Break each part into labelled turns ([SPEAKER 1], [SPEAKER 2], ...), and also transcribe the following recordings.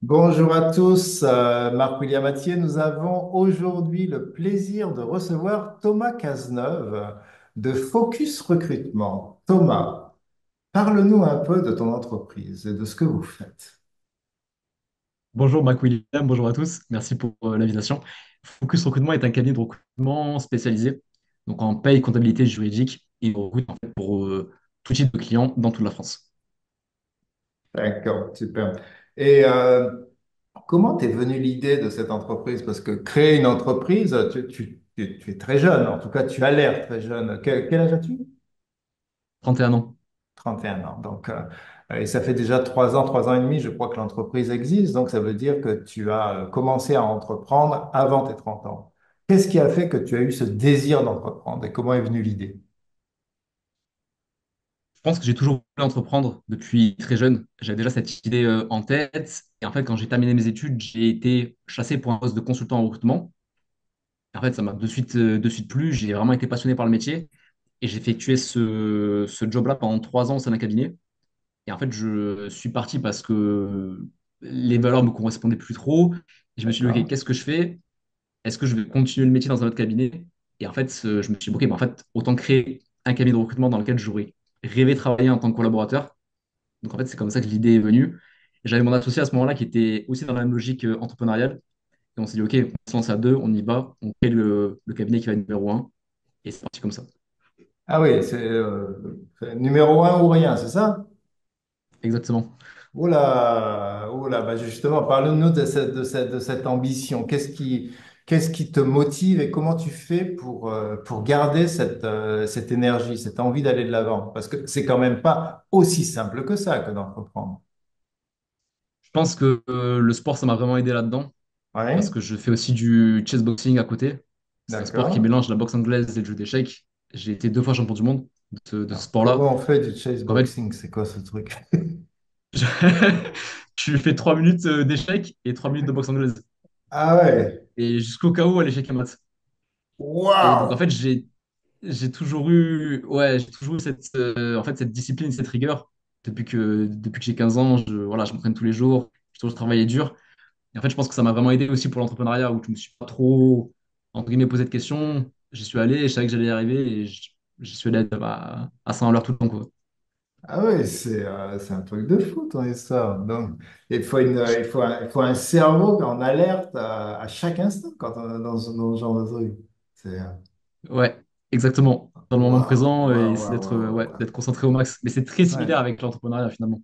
[SPEAKER 1] Bonjour à tous, Marc-William Mathieu. Nous avons aujourd'hui le plaisir de recevoir Thomas Cazeneuve de Focus Recrutement. Thomas, parle-nous un peu de ton entreprise et de ce que vous faites.
[SPEAKER 2] Bonjour Mac William, bonjour à tous, merci pour l'invitation. Focus Recrutement est un cabinet de recrutement spécialisé donc en paye, comptabilité juridique et on recrute en fait pour tout type de clients dans toute la France.
[SPEAKER 1] D'accord, super. Et comment t'es venue l'idée de cette entreprise? Parce que créer une entreprise, tu es très jeune, en tout cas tu as l'air très jeune. Quel âge as-tu?
[SPEAKER 2] 31 ans.
[SPEAKER 1] 31 ans. Donc, et ça fait déjà 3 ans et demi, je crois que l'entreprise existe. Donc, ça veut dire que tu as commencé à entreprendre avant tes 30 ans. Qu'est-ce qui a fait que tu as eu ce désir d'entreprendre et comment est venue l'idée?
[SPEAKER 2] Je pense que j'ai toujours voulu entreprendre depuis très jeune. J'avais déjà cette idée en tête et en fait quand j'ai terminé mes études, j'ai été chassé pour un poste de consultant en recrutement. Et en fait, ça m'a de suite plu, j'ai vraiment été passionné par le métier et j'ai effectué ce job-là pendant 3 ans au sein d'un cabinet. Et en fait, je suis parti parce que les valeurs me correspondaient plus trop. Et je me suis dit, OK,
[SPEAKER 1] D'accord.
[SPEAKER 2] qu'est-ce que je fais? Est-ce que je vais continuer le métier dans un autre cabinet? Et en fait, je me suis dit, OK, en fait, autant créer un cabinet de recrutement dans lequel j'aurais rêvé travailler en tant que collaborateur. Donc en fait, c'est comme ça que l'idée est venue. Et j'avais mon associé à ce moment-là qui était aussi dans la même logique entrepreneuriale. Et on s'est dit, OK, on se lance à deux, on y va, on crée le cabinet qui va être numéro un. Et c'est parti comme ça.
[SPEAKER 1] Ah oui, c'est numéro un ou rien, c'est ça?
[SPEAKER 2] Exactement.
[SPEAKER 1] Oula, bah justement, parle-nous de cette ambition. Qu'est-ce qui te motive et comment tu fais pour garder cette énergie, cette envie d'aller de l'avant? Parce que c'est quand même pas aussi simple que ça que d'entreprendre.
[SPEAKER 2] Je pense que le sport, ça m'a vraiment aidé là-dedans. Parce
[SPEAKER 1] Oui,
[SPEAKER 2] que je fais aussi du chessboxing à côté. C'est un sport qui
[SPEAKER 1] d'accord.
[SPEAKER 2] mélange la boxe anglaise et le jeu d'échecs. J'ai été 2 fois champion du monde de ce
[SPEAKER 1] Alors,
[SPEAKER 2] sport-là.
[SPEAKER 1] comment on fait du chase
[SPEAKER 2] Donc en fait,
[SPEAKER 1] boxing? C'est quoi ce truc?
[SPEAKER 2] je- tu fais 3 minutes d'échecs et 3 minutes de boxe anglaise.
[SPEAKER 1] Ah ouais,
[SPEAKER 2] Et jusqu'au KO à l'échec et mat. Et donc
[SPEAKER 1] waouh!
[SPEAKER 2] en fait, j'ai toujours eu cette discipline, cette rigueur. Depuis que j'ai 15 ans, je m'entraîne tous les jours. J'ai toujours travaillé dur. Et en fait, je pense que ça m'a vraiment aidé aussi pour l'entrepreneuriat où je me suis pas trop, entre guillemets, posé de questions. J'y suis allé et je savais que j'allais y arriver et j'y suis allé à 100 à l'heure tout le temps, quoi.
[SPEAKER 1] Ah ouais, c'est un truc de fou ton histoire. Donc, il faut un cerveau en alerte à chaque instant quand on est dans ce genre de truc. C'est
[SPEAKER 2] Ouais, exactement. Dans le moment
[SPEAKER 1] waouh,
[SPEAKER 2] présent et
[SPEAKER 1] waouh,
[SPEAKER 2] c'est
[SPEAKER 1] waouh,
[SPEAKER 2] d'être
[SPEAKER 1] waouh,
[SPEAKER 2] ouais,
[SPEAKER 1] waouh.
[SPEAKER 2] d'être concentré au max. Mais c'est très similaire
[SPEAKER 1] Ouais.
[SPEAKER 2] avec l'entrepreneuriat finalement.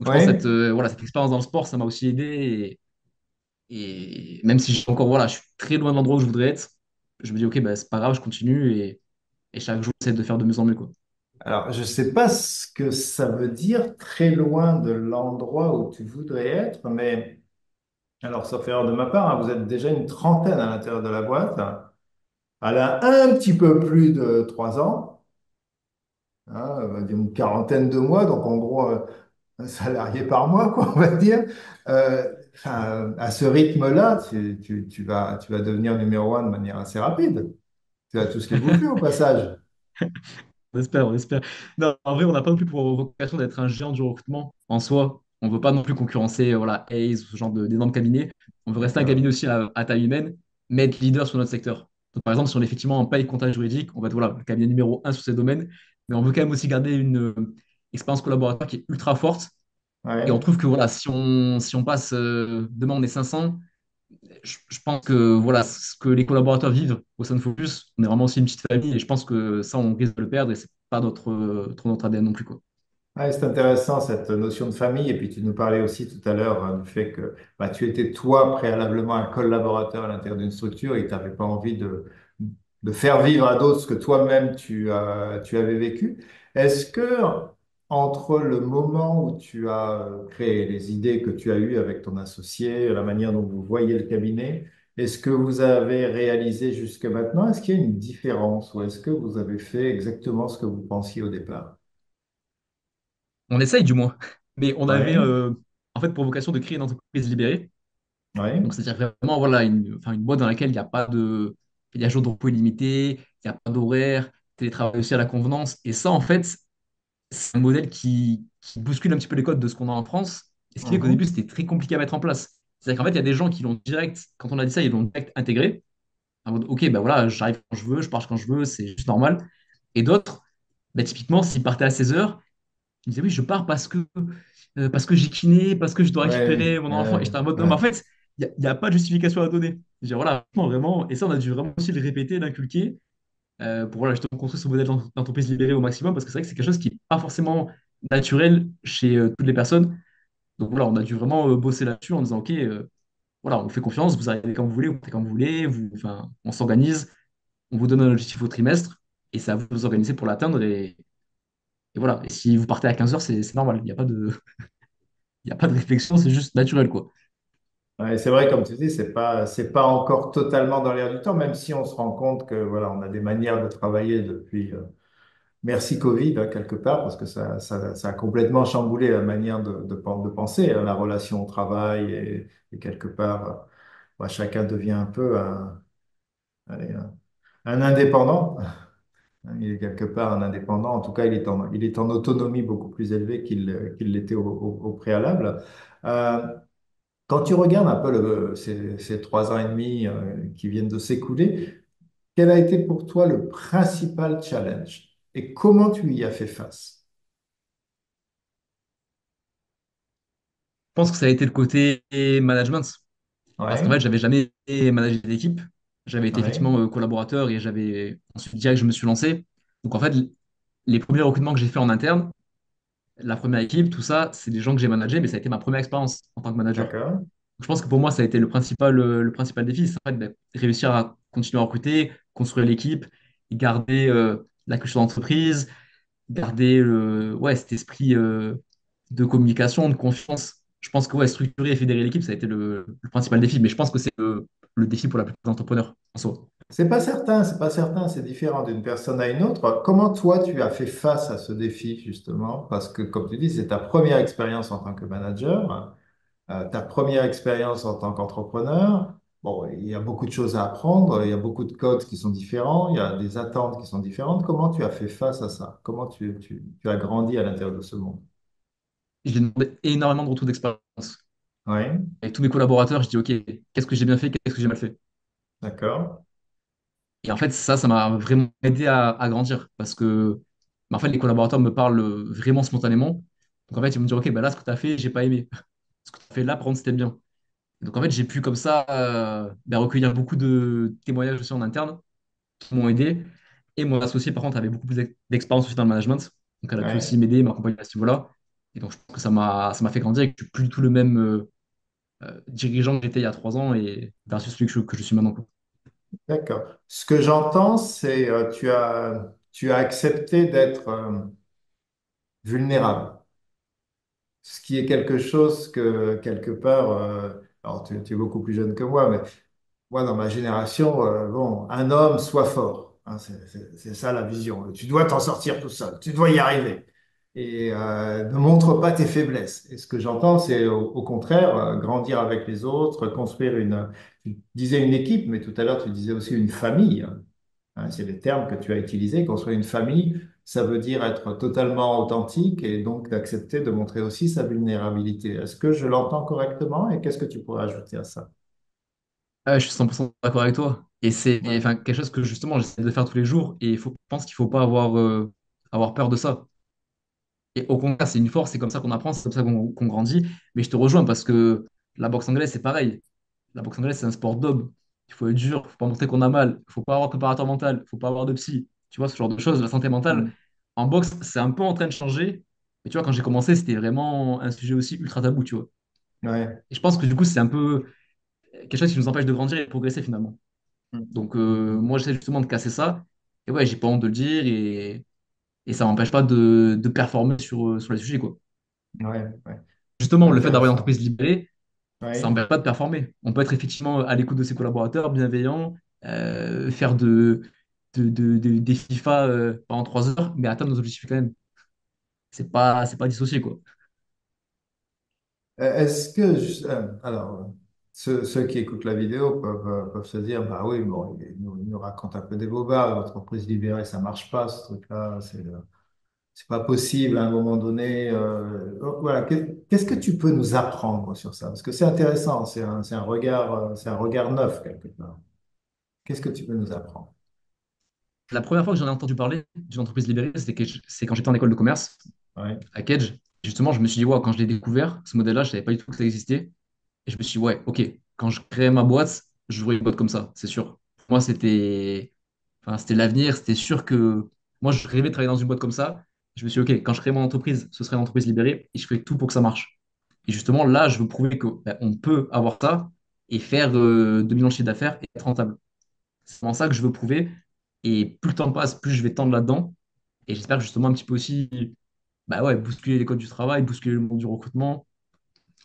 [SPEAKER 2] Donc je pense que
[SPEAKER 1] Oui.
[SPEAKER 2] cette expérience dans le sport, ça m'a aussi aidé. Et même si je suis très loin de l'endroit où je voudrais être, je me dis, ok, bah, c'est pas grave, je continue et chaque jour, j'essaie de faire de mieux en mieux, quoi.
[SPEAKER 1] Alors, je sais pas ce que ça veut dire très loin de l'endroit où tu voudrais être, mais alors, sauf erreur de ma part, hein, vous êtes déjà une trentaine à l'intérieur de la boîte. Elle a un petit peu plus de 3 ans, hein, on va dire une quarantaine de mois, donc en gros, un salarié par mois, quoi, on va dire. Enfin, à ce rythme-là, tu vas devenir numéro un de manière assez rapide. Tu as tout ce qu'il vous fait au passage.
[SPEAKER 2] On espère, on espère. Non, en vrai, on n'a pas non plus pour vocation d'être un géant du recrutement en soi. On veut pas non plus concurrencer voilà, Hayes ou ce genre d'énormes cabinets. On veut rester un
[SPEAKER 1] D'accord.
[SPEAKER 2] cabinet aussi à taille humaine, mais être leader sur notre secteur. Donc, par exemple, si on est effectivement en paye comptable juridique, on va être voilà, le cabinet numéro un sur ces domaines, mais on veut quand même aussi garder une expérience collaborateur qui est ultra forte. Et on
[SPEAKER 1] Ouais.
[SPEAKER 2] trouve que voilà, si on passe, demain on est 500, je pense que voilà, ce que les collaborateurs vivent au sein de Focus, on est vraiment aussi une petite famille et je pense que ça, on risque de le perdre et c'est pas trop notre ADN non plus, quoi.
[SPEAKER 1] Ouais, c'est intéressant cette notion de famille. Et puis tu nous parlais aussi tout à l'heure du fait que bah, tu étais toi préalablement un collaborateur à l'intérieur d'une structure et tu n'avais pas envie de faire vivre à d'autres ce que toi-même tu avais vécu. Est-ce que entre le moment où tu as créé les idées que tu as eues avec ton associé, la manière dont vous voyez le cabinet, est-ce que vous avez réalisé jusque maintenant? Est-ce qu'il y a une différence ou est-ce que vous avez fait exactement ce que vous pensiez au départ?
[SPEAKER 2] On essaye du moins, mais on avait
[SPEAKER 1] Oui,
[SPEAKER 2] en fait pour vocation de créer une entreprise libérée. Donc
[SPEAKER 1] oui.
[SPEAKER 2] c'est-à-dire vraiment voilà, une boîte dans laquelle il y a jour de repos illimité, il n'y a pas d'horaire, télétravail aussi à la convenance. Et ça, en fait, c'est un modèle qui bouscule un petit peu les codes de ce qu'on a en France. Et ce qui fait qu'au début,
[SPEAKER 1] Mhm.
[SPEAKER 2] c'était très compliqué à mettre en place. C'est-à-dire qu'en fait, il y a des gens qui l'ont direct, quand on a dit ça, ils l'ont direct intégré. En mode, ok, ben voilà, j'arrive quand je veux, je pars quand je veux, c'est juste normal. Et d'autres, ben, typiquement, s'ils partaient à 16 heures, ils disaient oui, je pars parce que j'ai kiné, parce que je dois
[SPEAKER 1] Ouais,
[SPEAKER 2] récupérer mon enfant. Et j'étais en mode, non, mais
[SPEAKER 1] ouais.
[SPEAKER 2] en fait, il y a pas de justification à donner. Je dis, voilà, vraiment, et ça, on a dû vraiment aussi le répéter, l'inculquer, pour voilà, justement construire ce modèle d'entreprise libérée au maximum, parce que c'est vrai que c'est quelque chose qui n'est pas forcément naturel chez toutes les personnes. Donc voilà, on a dû vraiment bosser là-dessus en disant, OK, voilà, on vous fait confiance, vous arrivez quand vous voulez, vous faites quand vous voulez, enfin, on s'organise, on vous donne un objectif au trimestre, et c'est à vous de vous organiser pour l'atteindre. Et voilà, et si vous partez à 15 heures, c'est normal, il y a pas de réflexion, c'est juste naturel, quoi.
[SPEAKER 1] Ouais, c'est vrai, comme tu dis, c'est pas encore totalement dans l'air du temps, même si on se rend compte que voilà, on a des manières de travailler depuis, merci Covid, hein, quelque part, parce que ça a complètement chamboulé la manière de penser, hein, la relation au travail et quelque part, bah, chacun devient un peu allez, un indépendant. Il est quelque part un indépendant. En tout cas, il est en autonomie beaucoup plus élevée qu'il l'était au préalable. Euh, Quand tu regardes un peu ces 3 ans et demi qui viennent de s'écouler, quel a été pour toi le principal challenge et comment tu y as fait face?
[SPEAKER 2] Je pense que ça a été le côté management, parce qu'en
[SPEAKER 1] Ouais,
[SPEAKER 2] fait, j'avais jamais managé d'équipe, j'avais été
[SPEAKER 1] ouais,
[SPEAKER 2] effectivement collaborateur et j'avais ensuite direct, je me suis lancé. Donc en fait, les premiers recrutements que j'ai fait en interne, la première équipe, tout ça, c'est des gens que j'ai managés, mais ça a été ma première expérience en tant que manager.
[SPEAKER 1] d'accord,
[SPEAKER 2] Je pense que pour moi, ça a été le principal défi, c'est en fait, réussir à continuer à recruter, construire l'équipe, garder la culture d'entreprise, garder ouais, cet esprit de communication, de confiance. Je pense que ouais, structurer et fédérer l'équipe, ça a été le principal défi, mais je pense que c'est le défi pour la plupart des entrepreneurs en soi.
[SPEAKER 1] c'est pas certain, c'est différent d'une personne à une autre. Comment toi tu as fait face à ce défi justement? Parce que comme tu dis, c'est ta première expérience en tant que manager. Ta première expérience en tant qu'entrepreneur, bon, il y a beaucoup de choses à apprendre, il y a beaucoup de codes qui sont différents, il y a des attentes qui sont différentes. Comment tu as fait face à ça? Comment tu as grandi à l'intérieur de ce monde?
[SPEAKER 2] J'ai demandé énormément de retours d'expérience.
[SPEAKER 1] Oui,
[SPEAKER 2] Avec tous mes collaborateurs, je dis, OK, qu'est-ce que j'ai bien fait, qu'est-ce que j'ai mal fait?
[SPEAKER 1] d'accord,
[SPEAKER 2] Et en fait, ça m'a vraiment aidé à grandir parce que en fait, les collaborateurs me parlent vraiment spontanément. Donc en fait, ils vont me dire, OK, bah là, ce que tu as fait, j'ai pas aimé. Ce que tu as fait là, par contre, c'était bien. Donc en fait, j'ai pu comme ça recueillir beaucoup de témoignages aussi en interne qui m'ont aidé. Et mon associé, par contre, avait beaucoup plus d'expérience aussi dans le management. Donc elle a pu
[SPEAKER 1] ouais,
[SPEAKER 2] aussi m'aider, m'accompagner à ce niveau-là. Et donc je pense que ça m'a fait grandir et que je suis plus du tout le même dirigeant que j'étais il y a 3 ans et versus celui que je suis maintenant, quoi.
[SPEAKER 1] d'accord. Ce que j'entends, c'est tu as accepté d'être vulnérable, ce qui est quelque chose que quelque part, alors tu es beaucoup plus jeune que moi, mais moi, dans ma génération, bon, un homme soit fort. Hein, c'est ça la vision. Tu dois t'en sortir tout seul. Tu dois y arriver. Et ne montre pas tes faiblesses. Et ce que j'entends, c'est au contraire, grandir avec les autres, construire une. Tu disais une équipe, mais tout à l'heure, tu disais aussi une famille. Hein, c'est les termes que tu as utilisés. Construire une famille, ça veut dire être totalement authentique et donc d'accepter de montrer aussi sa vulnérabilité. Est-ce que je l'entends correctement et qu'est-ce que tu pourrais ajouter à ça?
[SPEAKER 2] Je suis 100% d'accord avec toi. Et c'est
[SPEAKER 1] Ouais.
[SPEAKER 2] enfin, quelque chose que justement j'essaie de faire tous les jours. Et je pense qu'il ne faut pas avoir peur de ça. Et au contraire, c'est une force, c'est comme ça qu'on apprend, c'est comme ça qu'on grandit. Mais je te rejoins parce que la boxe anglaise, c'est pareil. La boxe anglaise, c'est un sport d'homme. Il faut être dur, il ne faut pas montrer qu'on a mal, il ne faut pas avoir de préparateur mental, il ne faut pas avoir de psy. Tu vois, ce genre de choses. La santé mentale,
[SPEAKER 1] Mm.
[SPEAKER 2] en boxe, c'est un peu en train de changer. Mais tu vois, quand j'ai commencé, c'était vraiment un sujet aussi ultra tabou, tu vois.
[SPEAKER 1] Ouais.
[SPEAKER 2] Et je pense que du coup, c'est un peu quelque chose qui nous empêche de grandir et de progresser finalement. Donc, moi, j'essaie justement de casser ça. Et ouais, j'ai pas honte de le dire et ça m'empêche pas de performer sur les sujets, quoi.
[SPEAKER 1] Ouais, ouais.
[SPEAKER 2] Justement, le fait d'avoir une entreprise
[SPEAKER 1] Intéressant.
[SPEAKER 2] libérée, ça
[SPEAKER 1] Oui,
[SPEAKER 2] n'empêche pas de performer. On peut être effectivement à l'écoute de ses collaborateurs, bienveillant, faire des FIFA pendant 3 heures, mais atteindre nos objectifs quand même. C'est pas dissocié, quoi.
[SPEAKER 1] Est-ce que, alors, ceux qui écoutent la vidéo peuvent se dire, bah oui, bon, il nous raconte un peu des bobards, l'entreprise libérée, ça marche pas, ce truc-là, c'est pas possible à un moment donné. Voilà, qu'est-ce que tu peux nous apprendre sur ça? Parce que c'est intéressant, c'est un regard neuf quelque part. Qu'est-ce que tu peux nous apprendre?
[SPEAKER 2] La première fois que j'en ai entendu parler d'une entreprise libérée, c'est quand j'étais en école de commerce
[SPEAKER 1] Ouais,
[SPEAKER 2] à Kedge. Justement, je me suis dit, ouais, quand je l'ai découvert, ce modèle-là, je savais pas du tout que ça existait. Et je me suis dit, ouais, ok, quand je crée ma boîte, je voudrais une boîte comme ça, c'est sûr. Pour moi, c'était l'avenir, c'était sûr que moi, je rêvais de travailler dans une boîte comme ça. Je me suis dit, ok, quand je crée mon entreprise, ce serait une entreprise libérée et je ferai tout pour que ça marche. Et justement, là, je veux prouver que ben, on peut avoir ça et faire 2 millions de chiffre d'affaires et être rentable. C'est vraiment ça que je veux prouver. Et plus le temps passe, plus je vais tendre là-dedans. Et j'espère justement un petit peu aussi, bah ouais, bousculer les codes du travail, bousculer le monde du recrutement.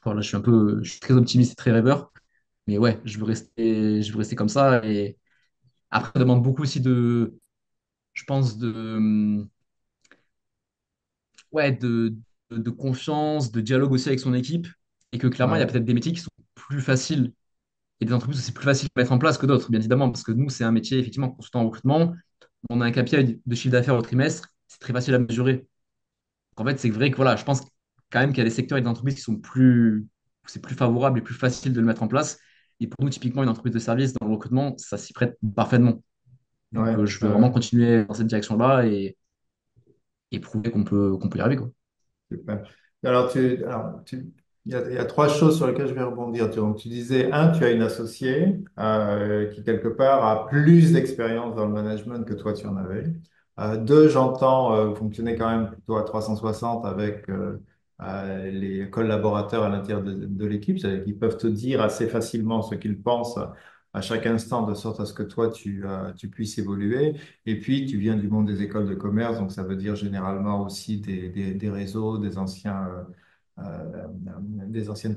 [SPEAKER 2] Voilà, je suis très optimiste et très rêveur. Mais ouais, je veux rester comme ça. Et après, ça demande beaucoup aussi je pense, ouais, de confiance, de dialogue aussi avec son équipe. Et que clairement, il y a
[SPEAKER 1] ouais,
[SPEAKER 2] peut-être des métiers qui sont plus faciles et des entreprises où c'est plus facile à mettre en place que d'autres, bien évidemment. Parce que nous, c'est un métier, effectivement, consultant en recrutement. On a un KPI de chiffre d'affaires au trimestre. C'est très facile à mesurer. En fait, c'est vrai que voilà, je pense quand même qu'il y a des secteurs et des entreprises qui sont où c'est plus favorable et plus facile de le mettre en place. Et pour nous, typiquement, une entreprise de service dans le recrutement, ça s'y prête parfaitement. Donc,
[SPEAKER 1] ouais,
[SPEAKER 2] je veux vraiment
[SPEAKER 1] ouais.
[SPEAKER 2] continuer dans cette direction-là et prouver qu'on peut y arriver, quoi.
[SPEAKER 1] Super. Il y a trois choses sur lesquelles je vais rebondir. Donc, tu disais, un, tu as une associée qui, quelque part, a plus d'expérience dans le management que toi, tu en avais. Deux, j'entends fonctionner quand même plutôt à 360 avec les collaborateurs à l'intérieur de l'équipe, c'est-à-dire qu'ils peuvent te dire assez facilement ce qu'ils pensent à chaque instant, de sorte à ce que toi, tu puisses évoluer. Et puis, tu viens du monde des écoles de commerce, donc ça veut dire généralement aussi des réseaux, des anciennes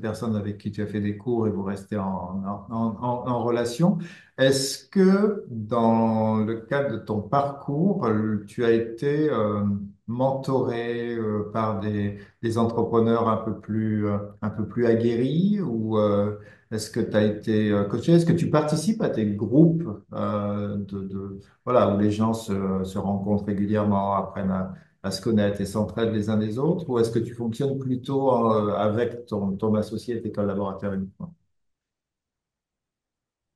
[SPEAKER 1] personnes avec qui tu as fait des cours et vous restez en relation. Est-ce que dans le cadre de ton parcours, tu as été mentoré par des entrepreneurs un peu plus aguerris ou est-ce que tu as été coaché? Est-ce que tu participes à des groupes voilà, où les gens se rencontrent régulièrement, apprennent à se connaître et s'entraident les uns des autres, ou est-ce que tu fonctionnes plutôt avec ton associé et tes collaborateurs uniquement?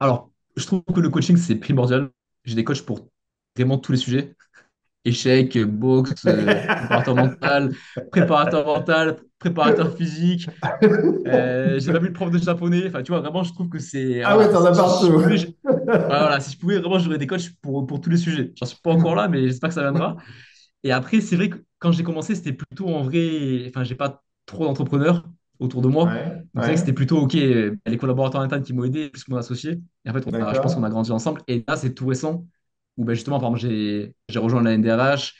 [SPEAKER 2] Alors, je trouve que le coaching, c'est primordial. J'ai des coachs pour vraiment tous les sujets. Échecs, boxe, préparateur mental, préparateur physique. J'ai même eu le prof de japonais. Enfin, tu vois, vraiment, je trouve que c'est.
[SPEAKER 1] Ah ouais,
[SPEAKER 2] Voilà,
[SPEAKER 1] t'en as
[SPEAKER 2] si je
[SPEAKER 1] partout.
[SPEAKER 2] pouvais, voilà, si je pouvais, vraiment, j'aurais des coachs pour tous les sujets. J'en suis pas encore là, mais j'espère que ça viendra. Et après, c'est vrai que quand j'ai commencé, c'était plutôt en vrai. Enfin, j'ai pas trop d'entrepreneurs autour de moi.
[SPEAKER 1] Ouais,
[SPEAKER 2] Donc, c'est vrai que
[SPEAKER 1] ouais,
[SPEAKER 2] c'était plutôt OK, les collaborateurs internes qui m'ont aidé, plus mon associé. Et en fait, je pense qu'on
[SPEAKER 1] d'accord,
[SPEAKER 2] a grandi ensemble. Et là, c'est tout récent où ben, justement, par exemple, j'ai rejoint la NDRH.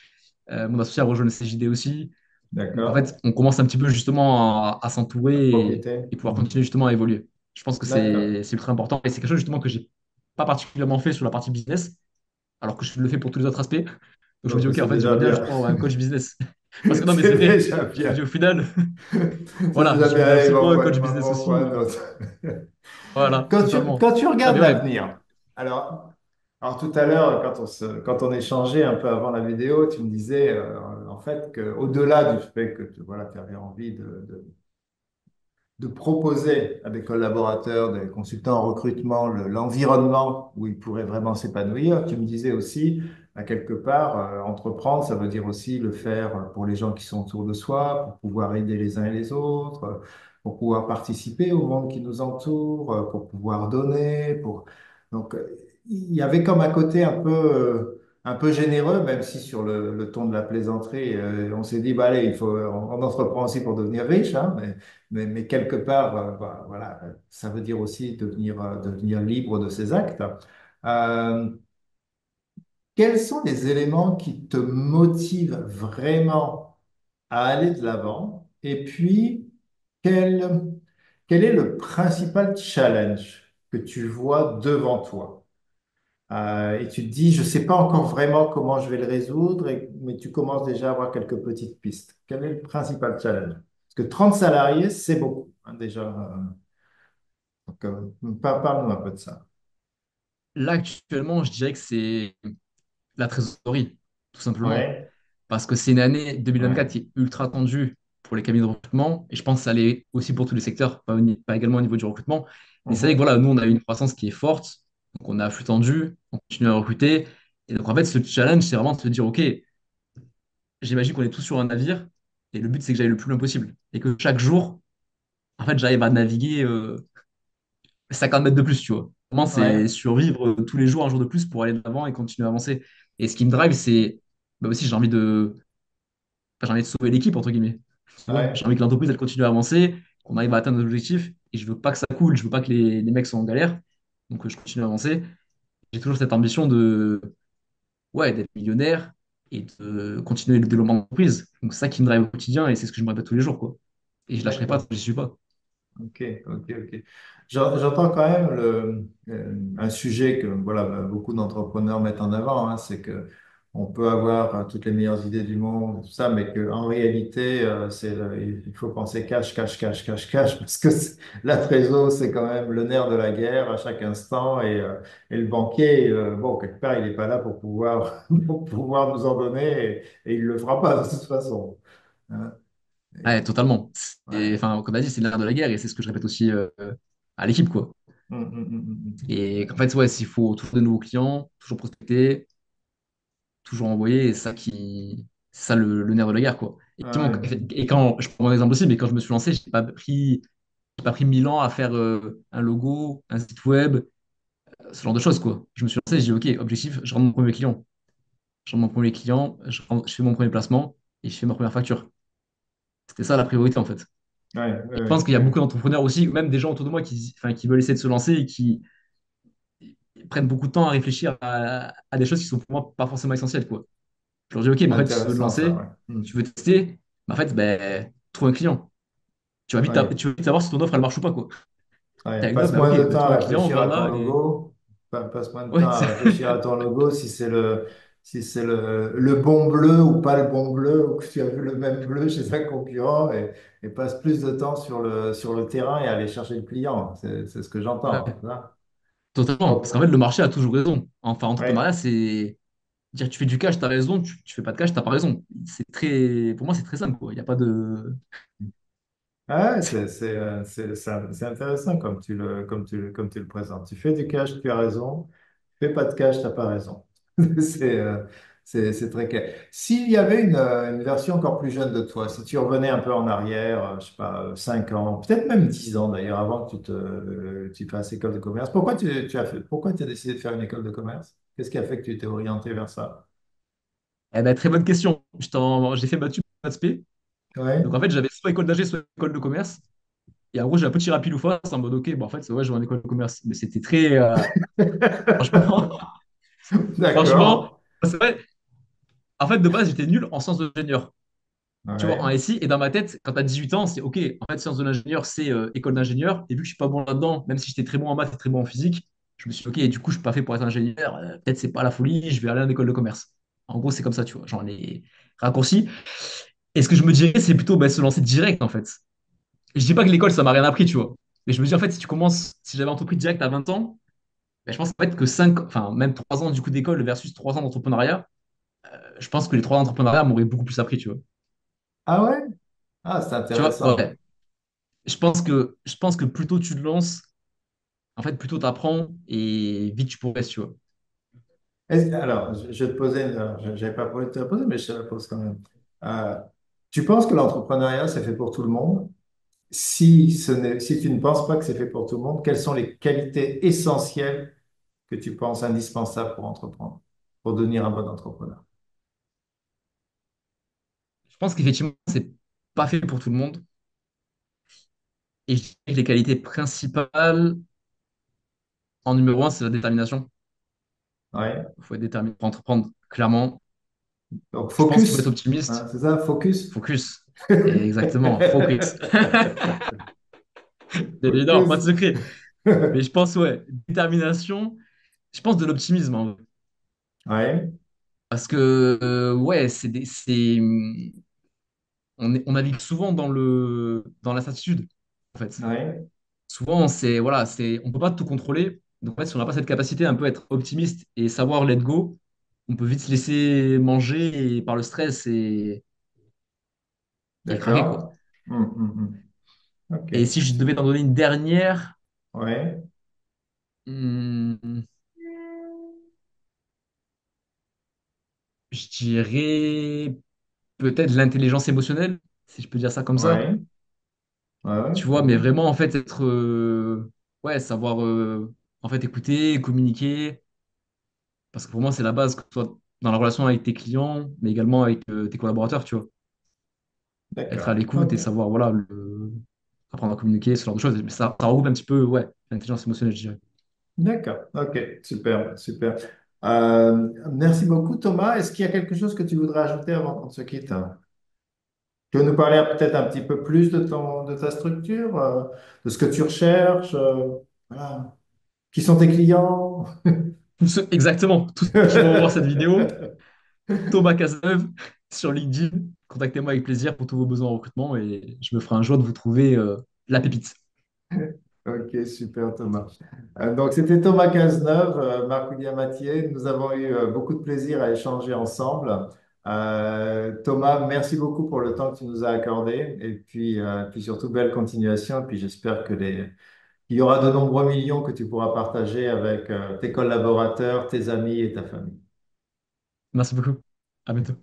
[SPEAKER 2] Mon associé a rejoint le CJD aussi. Donc, en
[SPEAKER 1] d'accord.
[SPEAKER 2] fait, on commence un petit peu justement à s'entourer
[SPEAKER 1] Profiter.
[SPEAKER 2] et pouvoir
[SPEAKER 1] Mhm.
[SPEAKER 2] continuer justement à évoluer. Je pense que
[SPEAKER 1] D'accord.
[SPEAKER 2] c'est ultra important. Et c'est quelque chose justement que j'ai pas particulièrement fait sur la partie business, alors que je le fais pour tous les autres aspects. Donc je me dis,
[SPEAKER 1] Donc
[SPEAKER 2] ok,
[SPEAKER 1] c'est
[SPEAKER 2] en fait,
[SPEAKER 1] déjà
[SPEAKER 2] j'aimerais bien
[SPEAKER 1] bien.
[SPEAKER 2] justement un coach business. Parce que non, mais c'est
[SPEAKER 1] C'est
[SPEAKER 2] vrai,
[SPEAKER 1] déjà
[SPEAKER 2] je me dis
[SPEAKER 1] bien.
[SPEAKER 2] au final,
[SPEAKER 1] C'est
[SPEAKER 2] voilà,
[SPEAKER 1] déjà
[SPEAKER 2] je
[SPEAKER 1] bien.
[SPEAKER 2] voudrais
[SPEAKER 1] Allez,
[SPEAKER 2] absolument un coach
[SPEAKER 1] m'en
[SPEAKER 2] business
[SPEAKER 1] m'envoie
[SPEAKER 2] aussi.
[SPEAKER 1] un autre.
[SPEAKER 2] Voilà, totalement.
[SPEAKER 1] Quand tu
[SPEAKER 2] Non,
[SPEAKER 1] regardes
[SPEAKER 2] mais ouais,
[SPEAKER 1] l'avenir, alors, alors tout à l'heure, quand on échangeait un peu avant la vidéo, tu me disais en fait qu'au-delà du fait que voilà, tu avais envie de proposer à des collaborateurs, des consultants en recrutement, l'environnement où ils pourraient vraiment s'épanouir, tu me disais aussi, à quelque part, entreprendre, ça veut dire aussi le faire pour les gens qui sont autour de soi, pour pouvoir aider les uns et les autres, pour pouvoir participer au monde qui nous entoure, pour pouvoir donner, pour... Donc, il y avait comme un côté un peu généreux, même si sur le ton de la plaisanterie, on s'est dit, bah allez, on entreprend aussi pour devenir riche, hein, mais quelque part, voilà, ça veut dire aussi devenir libre de ses actes. Euh, Quels sont les éléments qui te motivent vraiment à aller de l'avant? Et puis, quel, quel est le principal challenge que tu vois devant toi? Et tu te dis, je ne sais pas encore vraiment comment je vais le résoudre, mais tu commences déjà à avoir quelques petites pistes. Quel est le principal challenge? Parce que 30 salariés, c'est beaucoup, hein, déjà. Donc, parle-nous un peu de ça.
[SPEAKER 2] là actuellement, je dirais que c'est la trésorerie, tout simplement.
[SPEAKER 1] Ouais,
[SPEAKER 2] parce que c'est une année
[SPEAKER 1] Ouais.
[SPEAKER 2] 2024 qui est ultra tendue pour les cabinets de recrutement, et je pense que ça l'est aussi pour tous les secteurs, pas également au niveau du recrutement. Mais c'est vrai que
[SPEAKER 1] Mhm.
[SPEAKER 2] voilà, nous, on a eu une croissance qui est forte, donc on a un flux tendu, on continue à recruter. Et donc, en fait, ce challenge, c'est vraiment de se dire, OK, j'imagine qu'on est tous sur un navire, et le but, c'est que j'aille le plus loin possible. Et que chaque jour, en fait, j'arrive à naviguer 50 mètres de plus, tu vois. Vraiment, c'est
[SPEAKER 1] Ouais.
[SPEAKER 2] survivre tous les jours, un jour de plus pour aller de l'avant et continuer à avancer. Et ce qui me drive, c'est bah aussi, j'ai envie de sauver l'équipe, entre guillemets. Tu vois, j'ai
[SPEAKER 1] Ouais.
[SPEAKER 2] envie que l'entreprise, elle continue à avancer, qu'on arrive à atteindre nos objectifs, et je veux pas que ça coule, je veux pas que les mecs soient en galère. Donc, je continue à avancer. J'ai toujours cette ambition ouais, d'être millionnaire et de continuer le développement d'entreprise. Donc, c'est ça qui me drive au quotidien et c'est ce que je me répète tous les jours, quoi. Et je lâcherai pas tant
[SPEAKER 1] D'accord.
[SPEAKER 2] que j'y suis pas.
[SPEAKER 1] Ok, ok, ok. J'entends quand même un sujet que voilà, beaucoup d'entrepreneurs mettent en avant, hein, c'est que on peut avoir toutes les meilleures idées du monde, tout ça, mais qu'en réalité, il faut penser cash, cash, cash, cash, cash, parce que la trésor, c'est quand même le nerf de la guerre à chaque instant, et le banquier, bon, quelque part, il n'est pas là pour pouvoir, pour pouvoir nous en donner, et il le fera pas de toute façon. Hein.
[SPEAKER 2] Ouais,
[SPEAKER 1] Et-
[SPEAKER 2] totalement.
[SPEAKER 1] ouais.
[SPEAKER 2] Enfin, comme on a dit, c'est l'ère de la guerre et c'est ce que je répète aussi à l'équipe, quoi. Et qu'en fait, ouais, s'il faut toujours de nouveaux clients, toujours prospecter, toujours envoyer, et c'est ça le nerf de la guerre, quoi. Effectivement,
[SPEAKER 1] Ouais.
[SPEAKER 2] et quand, je prends mon exemple aussi, mais quand je me suis lancé, j'ai pas pris 1000 ans à faire un logo, un site web, ce genre de choses, quoi. Je me suis lancé, j'ai dit, OK, objectif, je rentre mon premier client. Je rentre mon premier client, je fais mon premier placement et je fais ma première facture. C'était ça la priorité, en fait.
[SPEAKER 1] Ouais,
[SPEAKER 2] Et je
[SPEAKER 1] ouais,
[SPEAKER 2] pense qu'il y a
[SPEAKER 1] ouais.
[SPEAKER 2] beaucoup d'entrepreneurs aussi, même des gens autour de moi enfin, qui veulent essayer de se lancer et qui prennent beaucoup de temps à réfléchir à des choses qui sont pour moi pas forcément essentielles, quoi. Je leur dis, OK, mais en fait, si tu veux te
[SPEAKER 1] Intéressant ça,
[SPEAKER 2] lancer,
[SPEAKER 1] ouais. Hmm.
[SPEAKER 2] tu veux tester, bah, en fait, ben, trouve un client.
[SPEAKER 1] Ouais,
[SPEAKER 2] Tu vas vite savoir si ton offre, elle marche ou pas, quoi.
[SPEAKER 1] ouais.
[SPEAKER 2] T'as une offre,
[SPEAKER 1] Passe
[SPEAKER 2] bah,
[SPEAKER 1] moins
[SPEAKER 2] OK,
[SPEAKER 1] de
[SPEAKER 2] ben,
[SPEAKER 1] temps à
[SPEAKER 2] trouve un client,
[SPEAKER 1] réfléchir
[SPEAKER 2] va
[SPEAKER 1] à ton
[SPEAKER 2] là et.
[SPEAKER 1] logo. Passe moins de
[SPEAKER 2] Ouais,
[SPEAKER 1] temps à réfléchir à ton logo si c'est le bon bleu ou pas le bon bleu, ou que tu as vu le même bleu chez un concurrent, et passe plus de temps sur le terrain et aller chercher le client. C'est ce que j'entends,
[SPEAKER 2] ouais,
[SPEAKER 1] c'est ça?
[SPEAKER 2] totalement. Parce qu'en fait,
[SPEAKER 1] Oh,
[SPEAKER 2] le marché a toujours raison. Enfin, entrepreneuriat,
[SPEAKER 1] ouais.
[SPEAKER 2] c'est dire tu fais du cash, t'as raison, tu fais pas de cash, t'as pas raison. Pour moi, c'est très simple, quoi. Il n'y a pas de.
[SPEAKER 1] Ah ouais, c'est intéressant comme tu le présentes. Tu fais du cash, tu as raison. Fais pas de cash, t'as pas raison. C'est c'est très clair. S'il y avait une version encore plus jeune de toi, si tu revenais un peu en arrière, je sais pas, 5 ans, peut-être même 10 ans d'ailleurs, avant que tu fasses école de commerce, pourquoi tu as décidé de faire une école de commerce? Qu'est-ce qui a fait que tu t'es orienté vers ça?
[SPEAKER 2] Eh ben, très bonne question. J'ai fait maths spé.
[SPEAKER 1] Ouais.
[SPEAKER 2] Donc, en fait, j'avais soit école d'ingé, soit école de commerce. Et en gros, j'ai un petit rapide ou face en mode, OK, bon, en fait, ouais, je vais en école de commerce. Mais c'était très. Franchement, franchement,
[SPEAKER 1] D'accord.
[SPEAKER 2] c'est vrai. En fait, de base, j'étais nul en sciences de l'ingénieur. Tu vois, en
[SPEAKER 1] Ouais.
[SPEAKER 2] SI. Et dans ma tête, quand tu as 18 ans, c'est OK. En fait, sciences de l'ingénieur, c'est école d'ingénieur. Et vu que je suis pas bon là-dedans, même si j'étais très bon en maths et très bon en physique, je me suis dit, OK, du coup, je suis pas fait pour être ingénieur. Peut-être c'est pas la folie, je vais aller en école de commerce. En gros, c'est comme ça, tu vois. Genre les raccourcis. Et ce que je me dirais, c'est plutôt bah, se lancer direct, en fait. Je dis pas que l'école, ça m'a rien appris, tu vois. Mais je me dis, en fait, si j'avais entrepris direct à 20 ans, ben, je pense en fait que 5, enfin, même 3 ans du coup d'école versus 3 ans d'entrepreneuriat, je pense que les 3 ans d'entrepreneuriat m'auraient beaucoup plus appris, tu vois.
[SPEAKER 1] Ah ouais? Ah, c'est
[SPEAKER 2] Tu vois,
[SPEAKER 1] intéressant.
[SPEAKER 2] ouais. Je pense que plus tôt tu te lances, en fait, plus tôt tu apprends et vite tu progresses, tu vois.
[SPEAKER 1] Alors, je vais te poser, alors, je n'avais pas prévu de te la poser, mais je te la pose quand même. Euh, Tu penses que l'entrepreneuriat, c'est fait pour tout le monde? Si tu ne penses pas que c'est fait pour tout le monde, quelles sont les qualités essentielles que tu penses indispensables pour entreprendre, pour devenir un bon entrepreneur?
[SPEAKER 2] Je pense qu'effectivement, c'est pas fait pour tout le monde. Et je dirais que les qualités principales, en numéro un, c'est la détermination.
[SPEAKER 1] Ouais.
[SPEAKER 2] Il faut être déterminé pour entreprendre, clairement.
[SPEAKER 1] Donc,
[SPEAKER 2] Je pense qu'il faut être
[SPEAKER 1] focus, hein,
[SPEAKER 2] optimiste.
[SPEAKER 1] c'est ça, focus?
[SPEAKER 2] Focus. Et exactement, focus. Bien évidemment, pas de
[SPEAKER 1] Focus.
[SPEAKER 2] secret. Mais je pense, ouais, détermination, je pense de l'optimisme, en vrai.
[SPEAKER 1] Ouais,
[SPEAKER 2] Parce que, ouais, on navigue souvent dans l'incertitude, en fait.
[SPEAKER 1] ouais,
[SPEAKER 2] Souvent, on peut pas tout contrôler. Donc, en fait, si on n'a pas cette capacité un peu à être optimiste et savoir let go, on peut vite se laisser manger par le stress et craquer, quoi.
[SPEAKER 1] D'accord. Ok.
[SPEAKER 2] Et si je devais t'en donner une dernière,
[SPEAKER 1] Ouais.
[SPEAKER 2] hmm, je dirais peut-être l'intelligence émotionnelle, si je peux dire ça comme ça.
[SPEAKER 1] Ouais. Ouais, ouais,
[SPEAKER 2] Tu
[SPEAKER 1] très
[SPEAKER 2] vois, mais
[SPEAKER 1] bien.
[SPEAKER 2] vraiment, en fait, être, ouais, savoir, en fait, écouter, communiquer, parce que pour moi, c'est la base, que ce soit dans la relation avec tes clients, mais également avec tes collaborateurs, tu vois. Être à
[SPEAKER 1] D'accord.
[SPEAKER 2] l'écoute et
[SPEAKER 1] Ok.
[SPEAKER 2] savoir, voilà, apprendre à communiquer, ce genre de choses. Mais ça regroupe un petit peu, ouais, l'intelligence émotionnelle, je dirais.
[SPEAKER 1] D'accord. Ok. Super, super. Merci beaucoup, Thomas. Est-ce qu'il y a quelque chose que tu voudrais ajouter avant qu'on se quitte? Tu veux nous parler peut-être un petit peu plus de de ta structure, de ce que tu recherches, voilà. Qui sont tes clients?
[SPEAKER 2] Exactement, tous ceux qui vont voir cette vidéo, Thomas Cazeneuve sur LinkedIn. Contactez-moi avec plaisir pour tous vos besoins en recrutement et je me ferai un joie de vous trouver la pépite.
[SPEAKER 1] Ok, super Thomas. Donc c'était Thomas Cazeneuve, Marc-William Mathieu. Nous avons eu beaucoup de plaisir à échanger ensemble. Thomas, merci beaucoup pour le temps que tu nous as accordé et puis surtout belle continuation. Et puis j'espère qu'il y aura de nombreux millions que tu pourras partager avec tes collaborateurs, tes amis et ta famille.
[SPEAKER 2] Merci beaucoup. À bientôt.